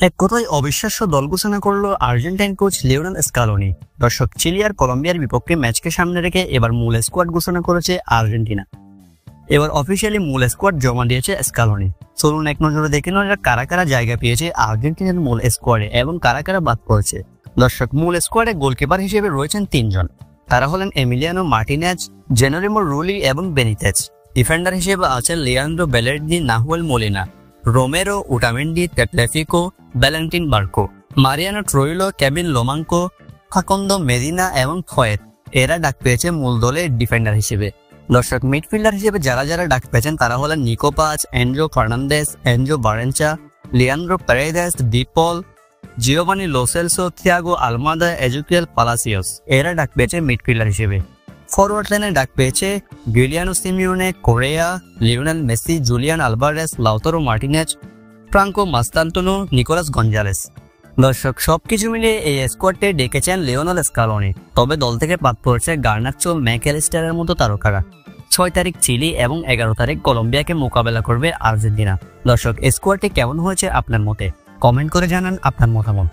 এক কথায় অবিশ্বাস্য দল ঘোষণা করলো আর্জেন্টাইন কোচ লিওনেল স্কালোনি। দর্শক, চিলি আর কলম্বিয়ার বিপক্ষে ম্যাচকে সামনে রেখে এবার মূল স্কোয়াড ঘোষণা করেছে আর্জেন্টিনা। এবার অফিসিয়ালি মূল স্কোয়াড জমা দিয়েছে স্কালোনি। চলুন এক নজরে দেখে নেওয়া কারা কারা জায়গা পেয়েছে আর্জেন্টিনার মূল স্কোয়াডে এবং কারা কারা বাদ পড়েছে। দর্শক, মূল স্কোয়াডে গোলকিপার হিসেবে রয়েছেন তিনজন। তারা হলেন এমিলিয়ানো মার্টিনেজ, জেনোরিমো রুলি এবং বেনিতেজ। ডিফেন্ডার হিসেবে আছেন Leandro Balerdi, Nahuel Molina, Romero, Otamendi, Tagliafico, Valentin Barco, Mariano Troilo, Kevin Lomonaco, Facundo Medina এবং ফয়েত। এরা ডাক পেয়েছে মূল দলের ডিফেন্ডার হিসেবে। দর্শক, মিডফিল্ডার হিসেবে যারা যারা ডাক পেয়েছেন তারা হলেন Nico Paz, Enzo Fernandez, Enzo Barrenechea, Leandro Paredes, De Paul, Giovani Lo Celso, Thiago Almada, Ezequiel Palacios. এরা ডাক পেয়েছে মিডফিল্ডার হিসেবে। ফরওয়ার্ড লাইনে ডাক পেয়েছে Giuliano Simeone, Correa, Lionel Messi, Julian Alvarez, Lautaro Martinez, Franco Mastantuono, Nicolas Gonzalez. দর্শক, সবকিছু মিলিয়ে এই স্কোয়াডে ডেকেছেন লিওনেল স্কালোনি। তবে দল থেকে বাদ পড়েছে গার্নাচো, ম্যাকঅ্যালিস্টারের মতো তারকারা। 6 তারিখ চিলি এবং 11 তারিখ কলম্বিয়াকে মোকাবেলা করবে আর্জেন্টিনা। দর্শক, স্কোয়াডটি কেমন হয়েছে আপনার মতে? কমেন্ট করে জানান আপনার মতামত।